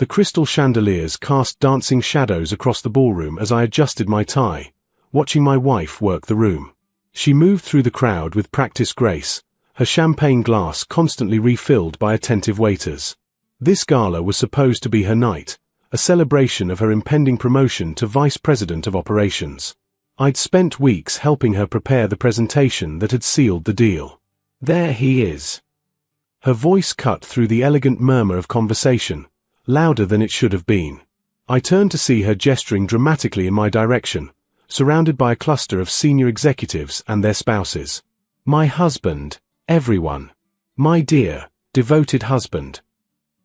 The crystal chandeliers cast dancing shadows across the ballroom as I adjusted my tie, watching my wife work the room. She moved through the crowd with practiced grace, her champagne glass constantly refilled by attentive waiters. This gala was supposed to be her night, a celebration of her impending promotion to Vice President of Operations. I'd spent weeks helping her prepare the presentation that had sealed the deal. "There he is." Her voice cut through the elegant murmur of conversation, louder than it should have been. I turned to see her gesturing dramatically in my direction, surrounded by a cluster of senior executives and their spouses. "My husband, everyone. My dear, devoted husband."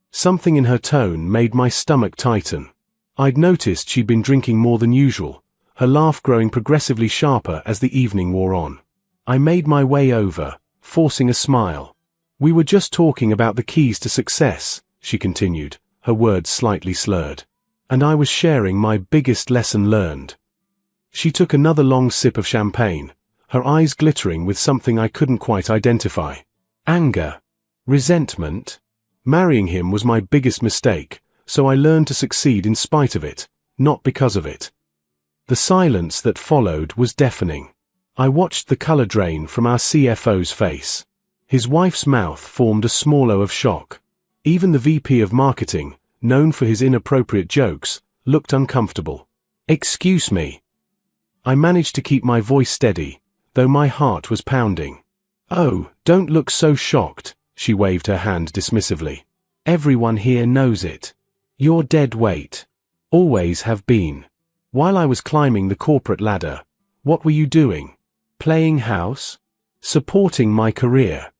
Something in her tone made my stomach tighten. I'd noticed she'd been drinking more than usual, her laugh growing progressively sharper as the evening wore on. I made my way over, forcing a smile. "We were just talking about the keys to success," she continued, her words slightly slurred. "And I was sharing my biggest lesson learned." She took another long sip of champagne, her eyes glittering with something I couldn't quite identify. Anger? Resentment? Marrying him was my biggest mistake, so I learned to succeed in spite of it, not because of it. The silence that followed was deafening. I watched the color drain from our CFO's face. His wife's mouth formed a small O of shock. Even the VP of Marketing, known for his inappropriate jokes, looked uncomfortable. "Excuse me." I managed to keep my voice steady, though my heart was pounding. "Oh, don't look so shocked," she waved her hand dismissively. "Everyone here knows it. You're dead weight. Always have been. While I was climbing the corporate ladder, what were you doing? Playing house? Supporting my career."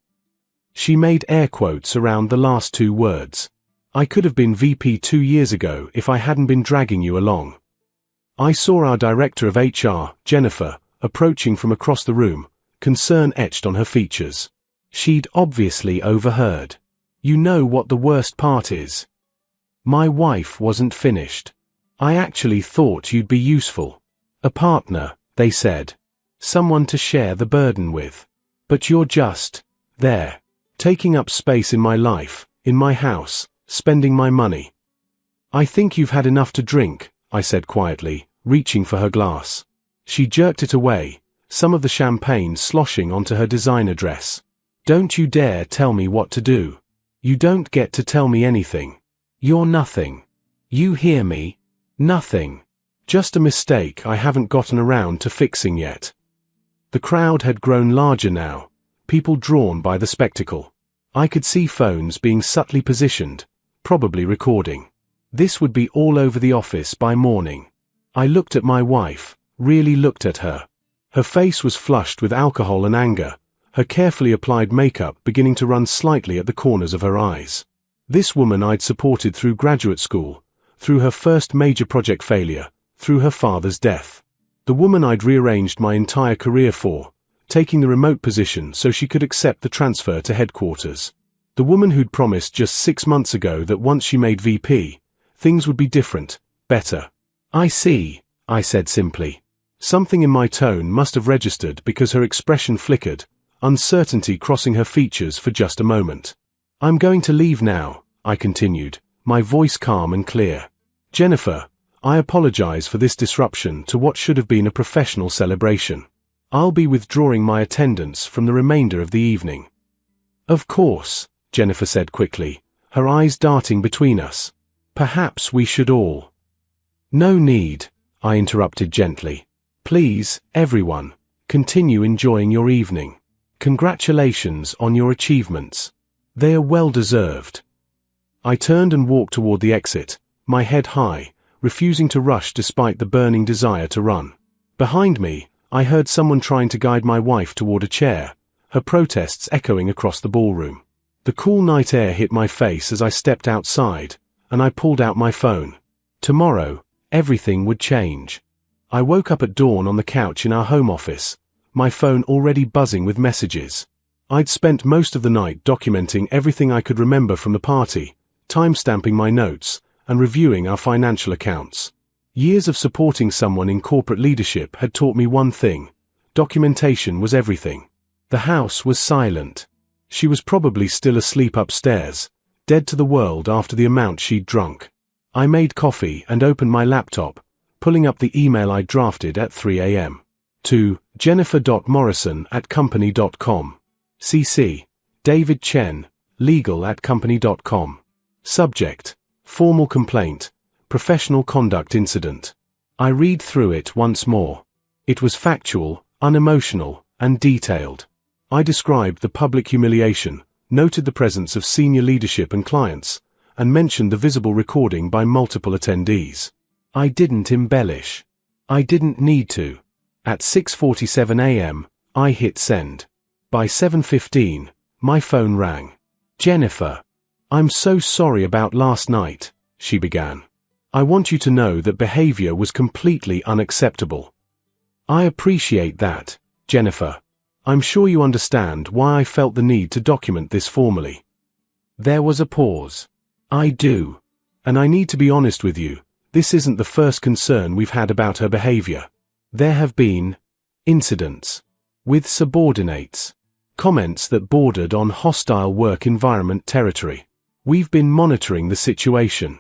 She made air quotes around the last two words. "I could have been VP 2 years ago if I hadn't been dragging you along." I saw our director of HR, Jennifer, approaching from across the room, concern etched on her features. She'd obviously overheard. "You know what the worst part is? My wife wasn't finished. I actually thought you'd be useful. A partner," they said. "Someone to share the burden with. But you're just there, taking up space in my life, in my house, spending my money." "I think you've had enough to drink," I said quietly, reaching for her glass. She jerked it away, some of the champagne sloshing onto her designer dress. "Don't you dare tell me what to do. You don't get to tell me anything. You're nothing. You hear me? Nothing. Just a mistake I haven't gotten around to fixing yet." The crowd had grown larger now, people drawn by the spectacle. I could see phones being subtly positioned, probably recording. This would be all over the office by morning. I looked at my wife, really looked at her. Her face was flushed with alcohol and anger, her carefully applied makeup beginning to run slightly at the corners of her eyes. This woman I'd supported through graduate school, through her first major project failure, through her father's death. The woman I'd rearranged my entire career for, taking the remote position so she could accept the transfer to headquarters. The woman who'd promised just 6 months ago that once she made VP, things would be different, better. "I see," I said simply. Something in my tone must have registered because her expression flickered, uncertainty crossing her features for just a moment. "I'm going to leave now," I continued, my voice calm and clear. "Jennifer, I apologize for this disruption to what should have been a professional celebration. I'll be withdrawing my attendance from the remainder of the evening." "Of course," Jennifer said quickly, her eyes darting between us. "Perhaps we should all—" "No need," I interrupted gently. "Please, everyone, continue enjoying your evening. Congratulations on your achievements. They are well deserved." I turned and walked toward the exit, my head high, refusing to rush despite the burning desire to run. Behind me, I heard someone trying to guide my wife toward a chair, her protests echoing across the ballroom. The cool night air hit my face as I stepped outside, and I pulled out my phone. Tomorrow, everything would change. I woke up at dawn on the couch in our home office, my phone already buzzing with messages. I'd spent most of the night documenting everything I could remember from the party, timestamping my notes, and reviewing our financial accounts. Years of supporting someone in corporate leadership had taught me one thing: documentation was everything. The house was silent. She was probably still asleep upstairs, dead to the world after the amount she'd drunk. I made coffee and opened my laptop, pulling up the email I drafted at 3 a.m. to jennifer.morrison@company.com. CC, David Chen, legal@company.com. Subject, formal complaint, professional conduct incident. I read through it once more. It was factual, unemotional, and detailed. I described the public humiliation, noted the presence of senior leadership and clients, and mentioned the visible recording by multiple attendees. I didn't embellish. I didn't need to. At 6:47 a.m., I hit send. By 7:15, my phone rang. Jennifer, I'm so sorry about last night, she began. I want you to know that behavior was completely unacceptable. I appreciate that, Jennifer. I'm sure you understand why I felt the need to document this formally. There was a pause. I do. And I need to be honest with you, this isn't the first concern we've had about her behavior. There have been incidents with subordinates, comments that bordered on hostile work environment territory. We've been monitoring the situation.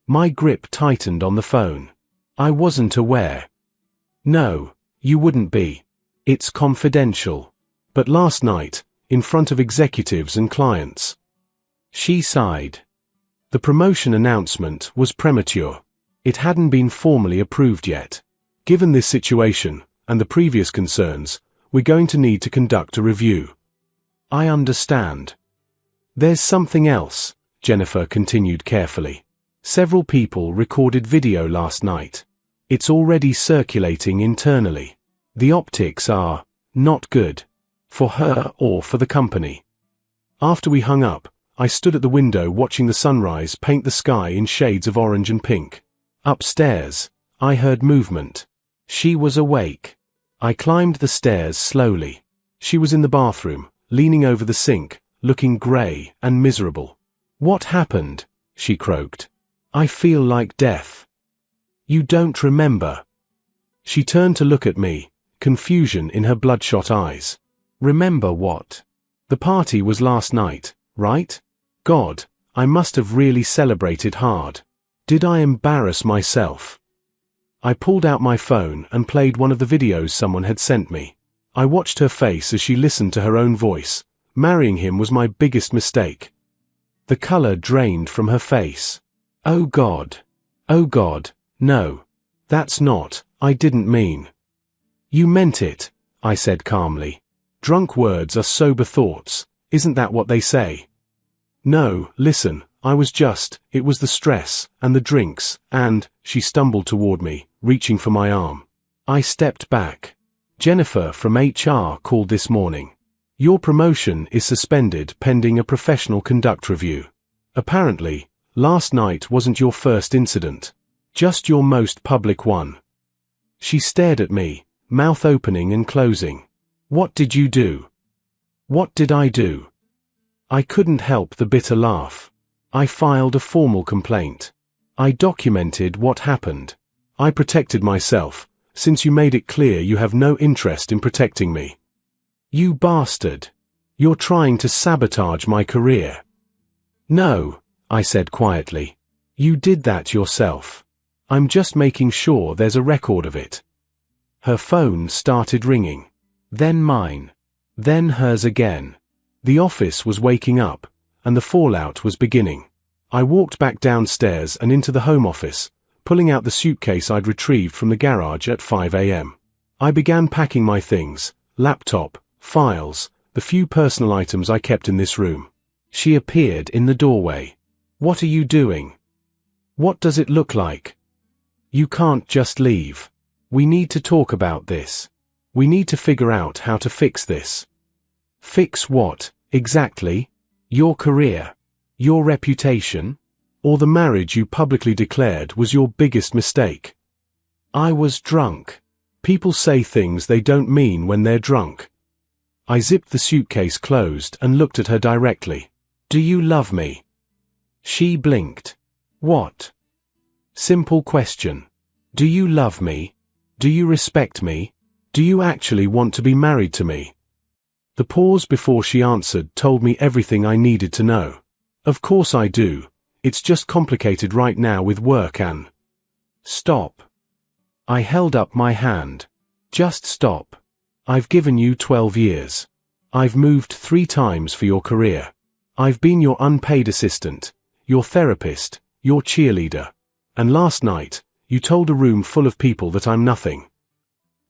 My grip tightened on the phone. I wasn't aware. No, you wouldn't be. It's confidential. But last night, in front of executives and clients. She sighed. The promotion announcement was premature. It hadn't been formally approved yet. Given this situation, and the previous concerns, we're going to need to conduct a review. I understand. There's something else, Jennifer continued carefully. Several people recorded video last night. It's already circulating internally. The optics are not good. For her or for the company. After we hung up, I stood at the window watching the sunrise paint the sky in shades of orange and pink. Upstairs, I heard movement. She was awake. I climbed the stairs slowly. She was in the bathroom, leaning over the sink, looking grey and miserable. What happened? She croaked. I feel like death. You don't remember. She turned to look at me, confusion in her bloodshot eyes. Remember what? The party was last night, right? God, I must have really celebrated hard. Did I embarrass myself? I pulled out my phone and played one of the videos someone had sent me. I watched her face as she listened to her own voice. Marrying him was my biggest mistake. The color drained from her face. Oh God, no. That's not, I didn't mean. You meant it, I said calmly. Drunk words are sober thoughts, isn't that what they say? No, listen, it was the stress, and the drinks, and, she stumbled toward me, reaching for my arm. I stepped back. Jennifer from HR called this morning. Your promotion is suspended pending a professional conduct review. Apparently, last night wasn't your first incident. Just your most public one. She stared at me, mouth opening and closing. What did you do? What did I do? I couldn't help the bitter laugh. I filed a formal complaint. I documented what happened. I protected myself, since you made it clear you have no interest in protecting me. You bastard. You're trying to sabotage my career. No, I said quietly. You did that yourself. I'm just making sure there's a record of it. Her phone started ringing. Then mine. Then hers again. The office was waking up, and the fallout was beginning. I walked back downstairs and into the home office, pulling out the suitcase I'd retrieved from the garage at 5 a.m. I began packing my things, laptop, files, the few personal items I kept in this room. She appeared in the doorway. What are you doing? What does it look like? You can't just leave. We need to talk about this. We need to figure out how to fix this. Fix what, exactly? Your career? Your reputation? Or the marriage you publicly declared was your biggest mistake? I was drunk. People say things they don't mean when they're drunk. I zipped the suitcase closed and looked at her directly. Do you love me? She blinked. What? Simple question. Do you love me? Do you respect me? Do you actually want to be married to me? The pause before she answered told me everything I needed to know. Of course I do. It's just complicated right now with work and... Stop. I held up my hand. Just stop. I've given you 12 years. I've moved 3 times for your career. I've been your unpaid assistant, your therapist, your cheerleader. And last night, you told a room full of people that I'm nothing.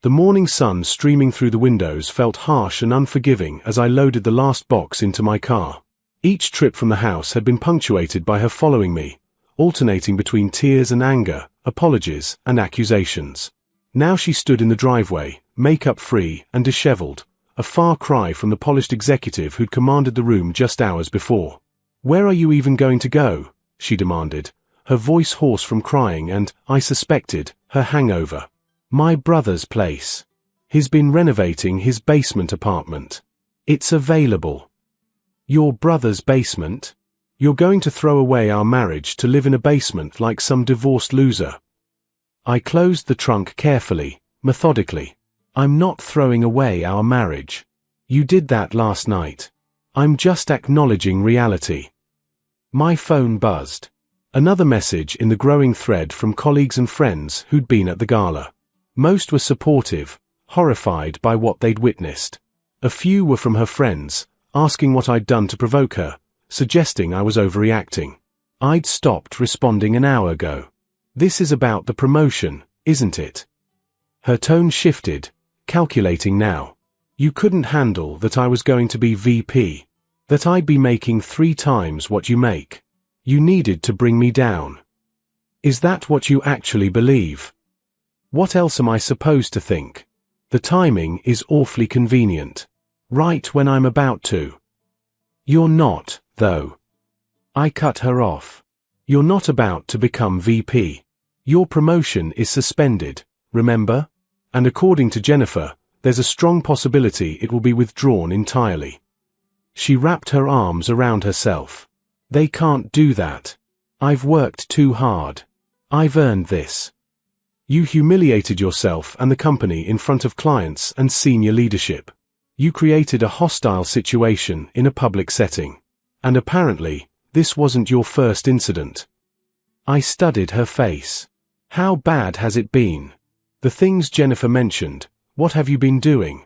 The morning sun streaming through the windows felt harsh and unforgiving as I loaded the last box into my car. Each trip from the house had been punctuated by her following me, alternating between tears and anger, apologies and accusations. Now she stood in the driveway, makeup-free and disheveled, a far cry from the polished executive who'd commanded the room just hours before. "Where are you even going to go?" she demanded, her voice hoarse from crying and, I suspected, her hangover. "My brother's place. He's been renovating his basement apartment. It's available." "Your brother's basement? You're going to throw away our marriage to live in a basement like some divorced loser?" I closed the trunk carefully, methodically. "I'm not throwing away our marriage. You did that last night. I'm just acknowledging reality." My phone buzzed. Another message in the growing thread from colleagues and friends who'd been at the gala. Most were supportive, horrified by what they'd witnessed. A few were from her friends, asking what I'd done to provoke her, suggesting I was overreacting. I'd stopped responding an hour ago. "This is about the promotion, isn't it?" Her tone shifted, calculating now. "You couldn't handle that I was going to be VP, that I'd be making 3 times what you make. You needed to bring me down. Is that what you actually believe? What else am I supposed to think? The timing is awfully convenient. Right when I'm about to." "You're not, though." I cut her off. "You're not about to become VP. Your promotion is suspended, remember? And according to Jennifer, there's a strong possibility it will be withdrawn entirely." She wrapped her arms around herself. "They can't do that. I've worked too hard. I've earned this. You humiliated yourself and the company in front of clients and senior leadership. You created a hostile situation in a public setting. And apparently, this wasn't your first incident." I studied her face. "How bad has it been? The things Jennifer mentioned, what have you been doing?"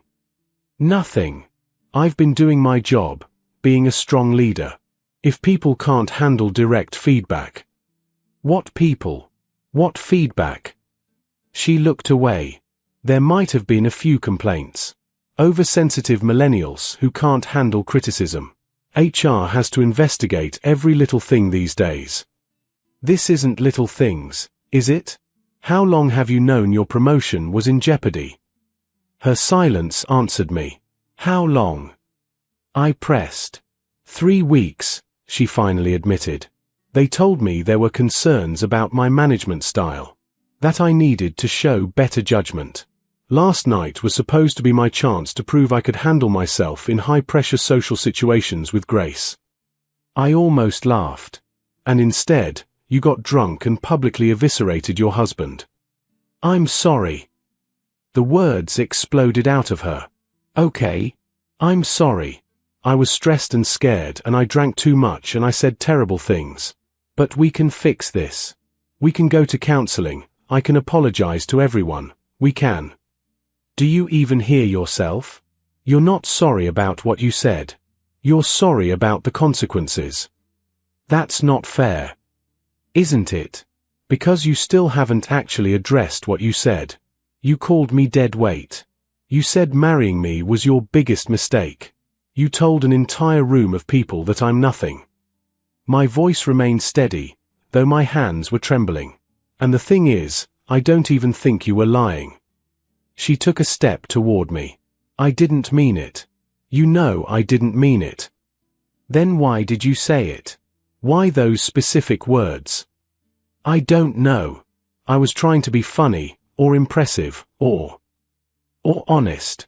"Nothing. I've been doing my job, being a strong leader. If people can't handle direct feedback..." "What people? What feedback?" She looked away. There might have been a few complaints. Oversensitive millennials who can't handle criticism. HR has to investigate every little thing these days. "This isn't little things, is it? How long have you known your promotion was in jeopardy?" Her silence answered me. "How long?" I pressed. 3 weeks, she finally admitted. "They told me there were concerns about my management style. That I needed to show better judgment. Last night was supposed to be my chance to prove I could handle myself in high-pressure social situations with grace." I almost laughed. "And instead, you got drunk and publicly eviscerated your husband." "I'm sorry." The words exploded out of her. "Okay. I'm sorry. I was stressed and scared and I drank too much and I said terrible things. But we can fix this. We can go to counseling. I can apologize to everyone. We can." Do you even hear yourself? You're not sorry about what you said. You're sorry about the consequences. That's not fair. Isn't it? Because you still haven't actually addressed what you said. You called me dead weight. You said marrying me was your biggest mistake. You told an entire room of people that I'm nothing. My voice remained steady, though my hands were trembling. "And the thing is, I don't even think you were lying." She took a step toward me. "I didn't mean it. You know I didn't mean it." "Then why did you say it? Why those specific words?" "I don't know. I was trying to be funny, or impressive, or honest."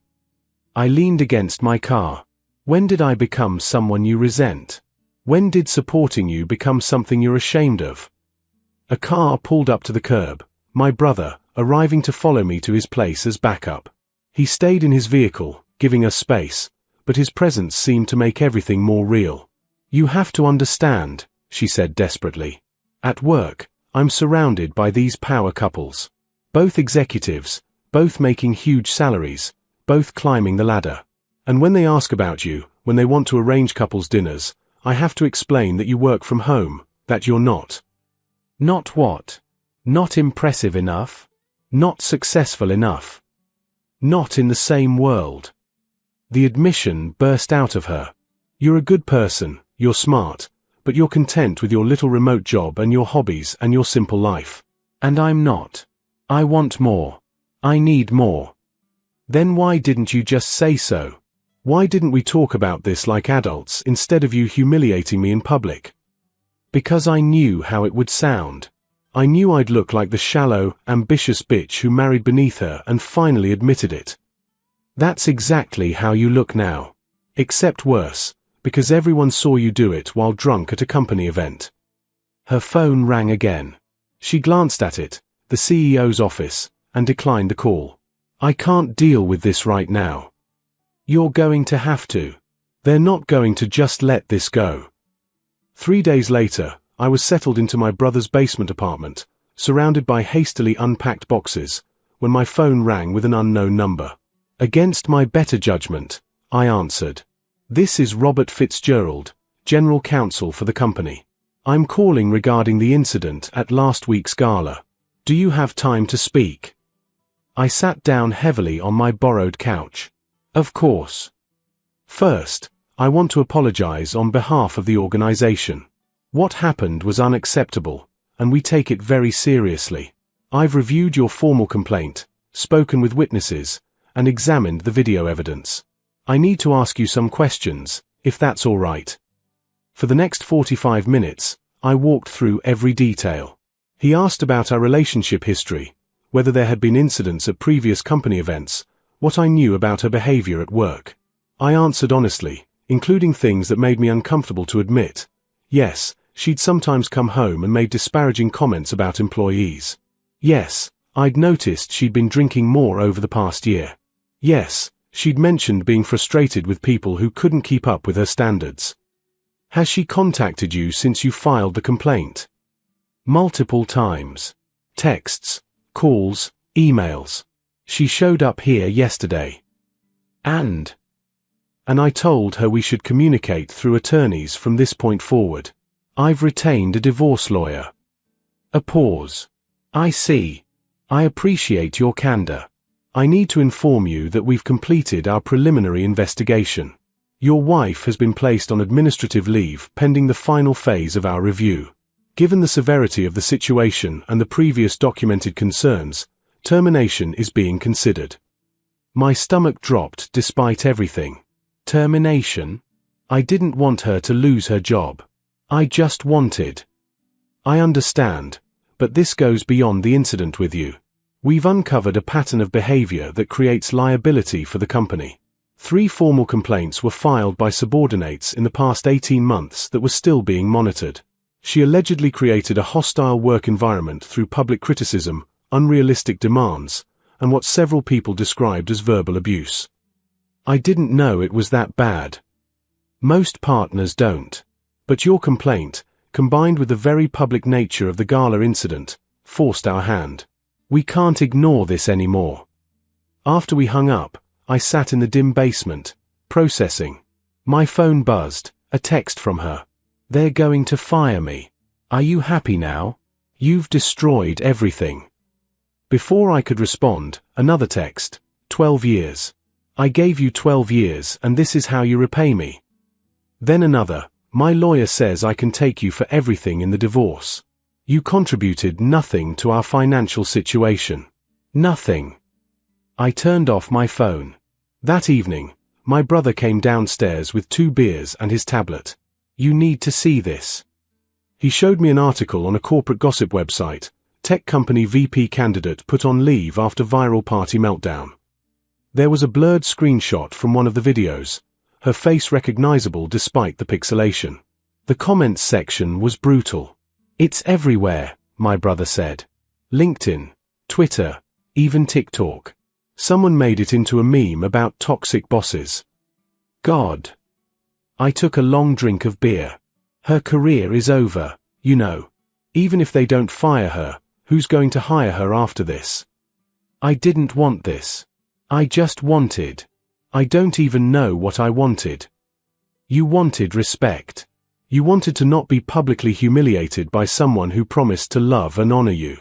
I leaned against my car. "When did I become someone you resent? When did supporting you become something you're ashamed of?" A car pulled up to the curb, my brother, arriving to follow me to his place as backup. He stayed in his vehicle, giving us space, but his presence seemed to make everything more real. "You have to understand," she said desperately. At work, I'm surrounded by these power couples. Both executives, both making huge salaries, both climbing the ladder. And when they ask about you, when they want to arrange couples dinners, I have to explain that you work from home, that you're not. Not what? Not impressive enough? Not successful enough? Not in the same world. The admission burst out of her. You're a good person, you're smart, but you're content with your little remote job and your hobbies and your simple life. And I'm not. I want more. I need more. Then why didn't you just say so? Why didn't we talk about this like adults instead of you humiliating me in public? Because I knew how it would sound. I knew I'd look like the shallow, ambitious bitch who married beneath her and finally admitted it. That's exactly how you look now. Except worse, because everyone saw you do it while drunk at a company event. Her phone rang again. She glanced at it, the CEO's office, and declined the call. I can't deal with this right now. You're going to have to. They're not going to just let this go. 3 days later, I was settled into my brother's basement apartment, surrounded by hastily unpacked boxes, when my phone rang with an unknown number. Against my better judgment, I answered. This is Robert Fitzgerald, General Counsel for the company. I'm calling regarding the incident at last week's gala. Do you have time to speak? I sat down heavily on my borrowed couch. Of course. First, I want to apologize on behalf of the organization. What happened was unacceptable, and we take it very seriously. I've reviewed your formal complaint, spoken with witnesses, and examined the video evidence. I need to ask you some questions, if that's all right. For the next 45 minutes, I walked through every detail. He asked about our relationship history, whether there had been incidents at previous company events, what I knew about her behavior at work. I answered honestly, including things that made me uncomfortable to admit. Yes, she'd sometimes come home and made disparaging comments about employees. Yes, I'd noticed she'd been drinking more over the past year. Yes, she'd mentioned being frustrated with people who couldn't keep up with her standards. Has she contacted you since you filed the complaint? Multiple times. Texts, calls, emails. She showed up here yesterday. And I told her we should communicate through attorneys from this point forward. I've retained a divorce lawyer. A pause. I see. I appreciate your candor. I need to inform you that we've completed our preliminary investigation. Your wife has been placed on administrative leave pending the final phase of our review. Given the severity of the situation and the previous documented concerns, termination is being considered. My stomach dropped despite everything. Termination? I didn't want her to lose her job. I just wanted. I understand, but this goes beyond the incident with you. We've uncovered a pattern of behavior that creates liability for the company. 3 formal complaints were filed by subordinates in the past 18 months that were still being monitored. She allegedly created a hostile work environment through public criticism, unrealistic demands, and what several people described as verbal abuse. I didn't know it was that bad. Most partners don't. But your complaint, combined with the very public nature of the gala incident, forced our hand. We can't ignore this anymore. After we hung up, I sat in the dim basement, processing. My phone buzzed, a text from her. They're going to fire me. Are you happy now? You've destroyed everything. Before I could respond, another text, 12 years. I gave you 12 years and this is how you repay me. Then another, my lawyer says I can take you for everything in the divorce. You contributed nothing to our financial situation. Nothing. I turned off my phone. That evening, my brother came downstairs with 2 beers and his tablet. You need to see this. He showed me an article on a corporate gossip website, tech company VP candidate put on leave after viral party meltdown. There was a blurred screenshot from one of the videos, her face recognizable despite the pixelation. The comments section was brutal. It's everywhere, my brother said. LinkedIn, Twitter, even TikTok. Someone made it into a meme about toxic bosses. God. I took a long drink of beer. Her career is over, you know. Even if they don't fire her, who's going to hire her after this? I didn't want this. I just wanted. I don't even know what I wanted. You wanted respect. You wanted to not be publicly humiliated by someone who promised to love and honor you.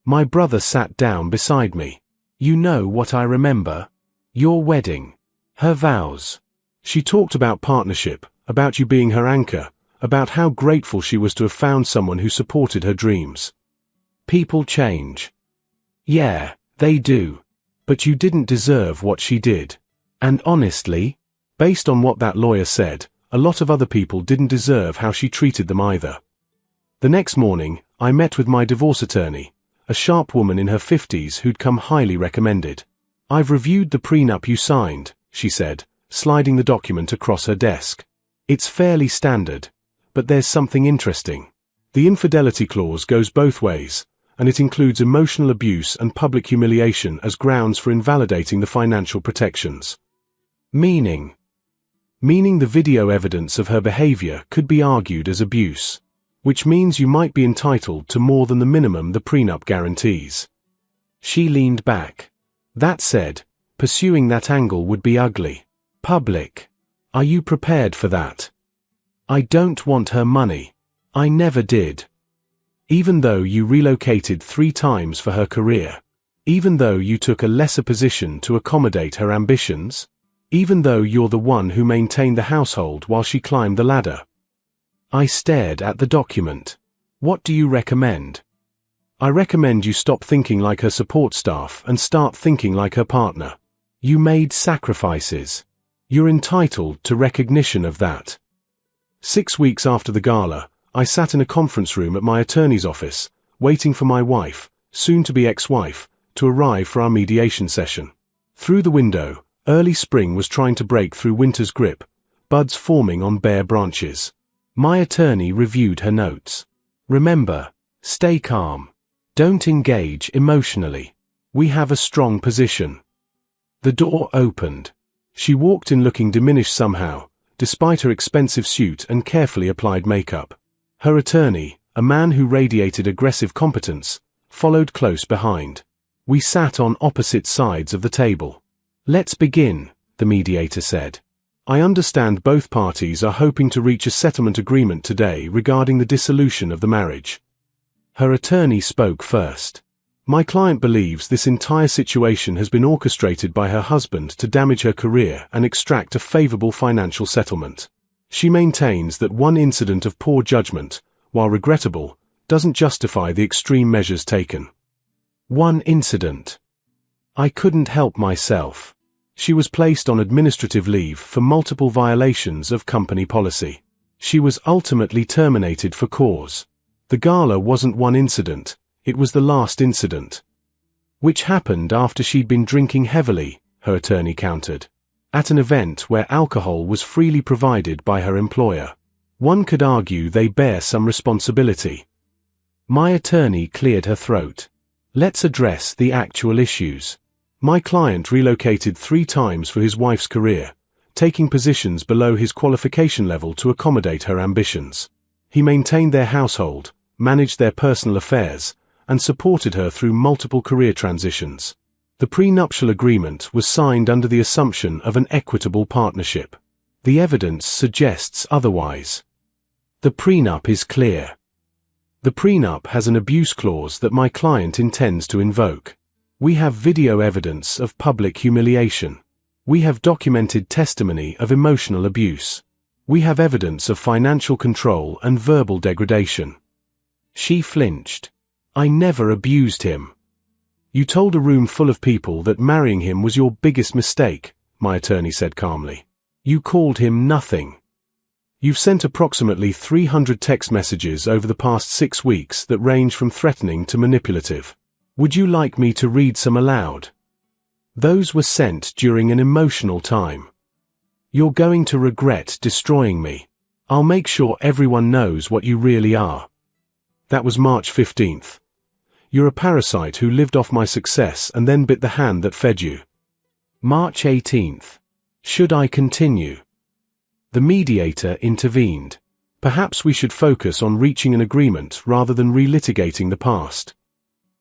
My brother sat down beside me. You know what I remember? Your wedding. Her vows. She talked about partnership, about you being her anchor, about how grateful she was to have found someone who supported her dreams. People change. Yeah, they do. But you didn't deserve what she did. And honestly, based on what that lawyer said, a lot of other people didn't deserve how she treated them either. The next morning, I met with my divorce attorney, a sharp woman in her 50s who'd come highly recommended. I've reviewed the prenup you signed, she said, sliding the document across her desk. It's fairly standard, but there's something interesting. The infidelity clause goes both ways, and it includes emotional abuse and public humiliation as grounds for invalidating the financial protections. Meaning the video evidence of her behavior could be argued as abuse, which means you might be entitled to more than the minimum the prenup guarantees. She leaned back. That said, pursuing that angle would be ugly. Public. Are you prepared for that? I don't want her money. I never did. Even though you relocated 3 times for her career. Even though you took a lesser position to accommodate her ambitions. Even though you're the one who maintained the household while she climbed the ladder. I stared at the document. What do you recommend? I recommend you stop thinking like her support staff and start thinking like her partner. You made sacrifices. You're entitled to recognition of that. 6 weeks after the gala, I sat in a conference room at my attorney's office, waiting for my wife, soon-to-be ex-wife, to arrive for our mediation session. Through the window, early spring was trying to break through winter's grip, buds forming on bare branches. My attorney reviewed her notes. Remember, stay calm. Don't engage emotionally. We have a strong position. The door opened. She walked in looking diminished somehow, despite her expensive suit and carefully applied makeup. Her attorney, a man who radiated aggressive competence, followed close behind. We sat on opposite sides of the table. Let's begin, the mediator said. I understand both parties are hoping to reach a settlement agreement today regarding the dissolution of the marriage. Her attorney spoke first. My client believes this entire situation has been orchestrated by her husband to damage her career and extract a favorable financial settlement. She maintains that one incident of poor judgment, while regrettable, doesn't justify the extreme measures taken. One incident. I couldn't help myself. She was placed on administrative leave for multiple violations of company policy. She was ultimately terminated for cause. The gala wasn't one incident, it was the last incident. Which happened after she'd been drinking heavily, her attorney countered. At an event where alcohol was freely provided by her employer. One could argue they bear some responsibility. My attorney cleared her throat. Let's address the actual issues. My client relocated 3 times for his wife's career, taking positions below his qualification level to accommodate her ambitions. He maintained their household, managed their personal affairs, and supported her through multiple career transitions. The prenuptial agreement was signed under the assumption of an equitable partnership. The evidence suggests otherwise. The prenup is clear. The prenup has an abuse clause that my client intends to invoke. We have video evidence of public humiliation. We have documented testimony of emotional abuse. We have evidence of financial control and verbal degradation. She flinched. I never abused him. You told a room full of people that marrying him was your biggest mistake, my attorney said calmly. You called him nothing. You've sent approximately 300 text messages over the past 6 weeks that range from threatening to manipulative. Would you like me to read some aloud? Those were sent during an emotional time. You're going to regret destroying me. I'll make sure everyone knows what you really are. That was March 15th. You're a parasite who lived off my success and then bit the hand that fed you. March 18th. Should I continue? The mediator intervened. Perhaps we should focus on reaching an agreement rather than relitigating the past.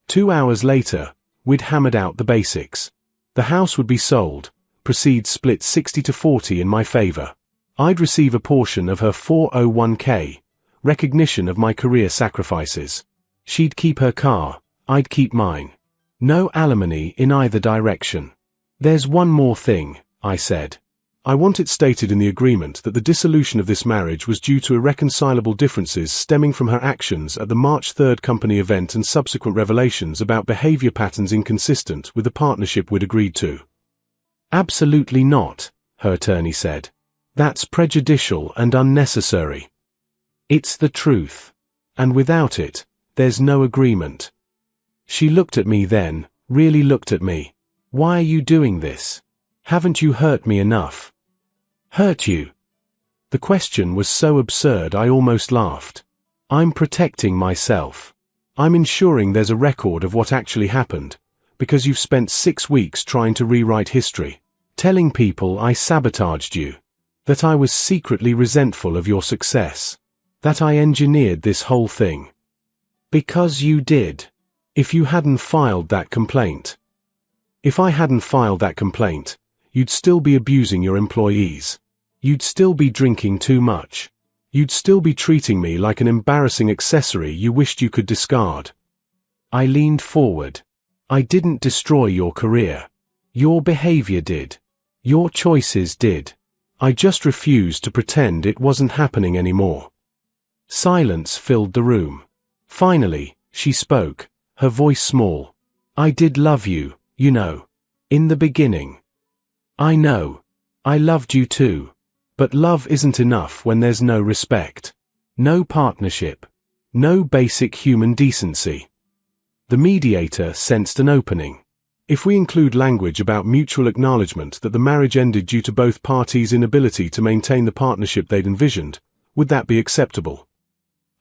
2 hours later, we'd hammered out the basics. The house would be sold, proceeds split 60-40 in my favor. I'd receive a portion of her 401k, recognition of my career sacrifices. She'd keep her car, I'd keep mine. No alimony in either direction. There's one more thing, I said. I want it stated in the agreement that the dissolution of this marriage was due to irreconcilable differences stemming from her actions at the March 3rd company event and subsequent revelations about behavior patterns inconsistent with the partnership we'd agreed to. Absolutely not, her attorney said. That's prejudicial and unnecessary. It's the truth. And without it, there's no agreement. She looked at me then, really looked at me. Why are you doing this? Haven't you hurt me enough? Hurt you? The question was so absurd I almost laughed. I'm protecting myself. I'm ensuring there's a record of what actually happened, because you've spent 6 weeks trying to rewrite history, telling people I sabotaged you, that I was secretly resentful of your success, that I engineered this whole thing. Because you did. If you hadn't filed that complaint. If I hadn't filed that complaint, you'd still be abusing your employees. You'd still be drinking too much. You'd still be treating me like an embarrassing accessory you wished you could discard. I leaned forward. I didn't destroy your career. Your behavior did. Your choices did. I just refused to pretend it wasn't happening anymore. Silence filled the room. Finally, she spoke, her voice small. I did love you, you know. In the beginning. I know. I loved you too. But love isn't enough when there's no respect. No partnership. No basic human decency. The mediator sensed an opening. If we include language about mutual acknowledgement that the marriage ended due to both parties' inability to maintain the partnership they'd envisioned, would that be acceptable?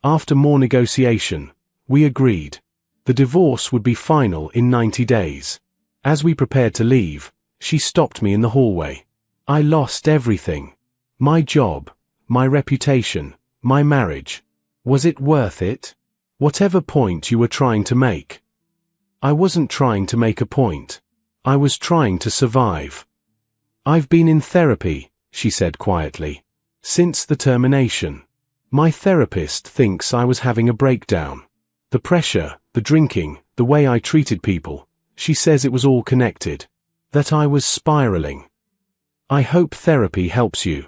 After more negotiation, we agreed. The divorce would be final in 90 days. As we prepared to leave, she stopped me in the hallway. I lost everything. My job, my reputation, my marriage. Was it worth it? Whatever point you were trying to make. I wasn't trying to make a point. I was trying to survive. I've been in therapy, she said quietly, since the termination. My therapist thinks I was having a breakdown. The pressure, the drinking, the way I treated people, she says it was all connected. That I was spiraling. I hope therapy helps you.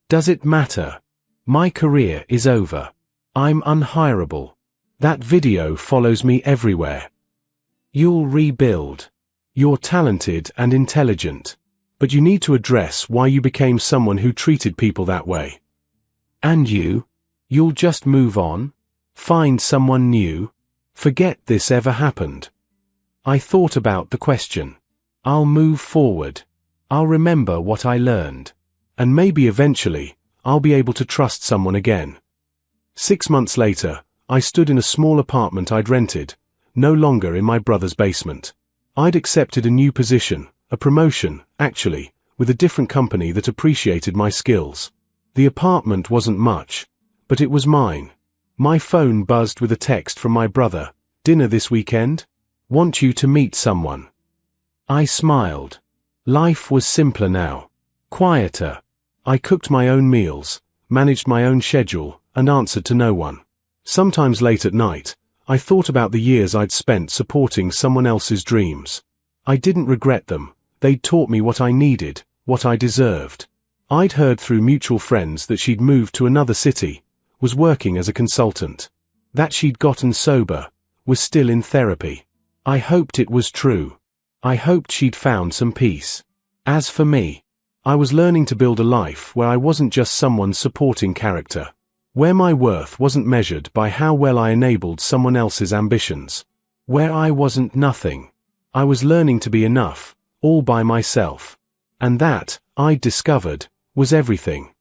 Does it matter? My career is over. I'm unhireable. That video follows me everywhere. You'll rebuild. You're talented and intelligent. But you need to address why you became someone who treated people that way. And you'll just move on? Find someone new? Forget this ever happened? I thought about the question. I'll move forward. I'll remember what I learned. And maybe eventually, I'll be able to trust someone again. 6 months later, I stood in a small apartment I'd rented, no longer in my brother's basement. I'd accepted a new position, a promotion, actually, with a different company that appreciated my skills. The apartment wasn't much, but it was mine. My phone buzzed with a text from my brother. Dinner this weekend? Want you to meet someone. I smiled. Life was simpler now. Quieter. I cooked my own meals, managed my own schedule, and answered to no one. Sometimes late at night, I thought about the years I'd spent supporting someone else's dreams. I didn't regret them. They'd taught me what I needed, what I deserved. I'd heard through mutual friends that she'd moved to another city, was working as a consultant, that she'd gotten sober, was still in therapy. I hoped it was true. I hoped she'd found some peace. As for me, I was learning to build a life where I wasn't just someone's supporting character, where my worth wasn't measured by how well I enabled someone else's ambitions, where I wasn't nothing. I was learning to be enough, all by myself. And that, I'd discovered, was everything.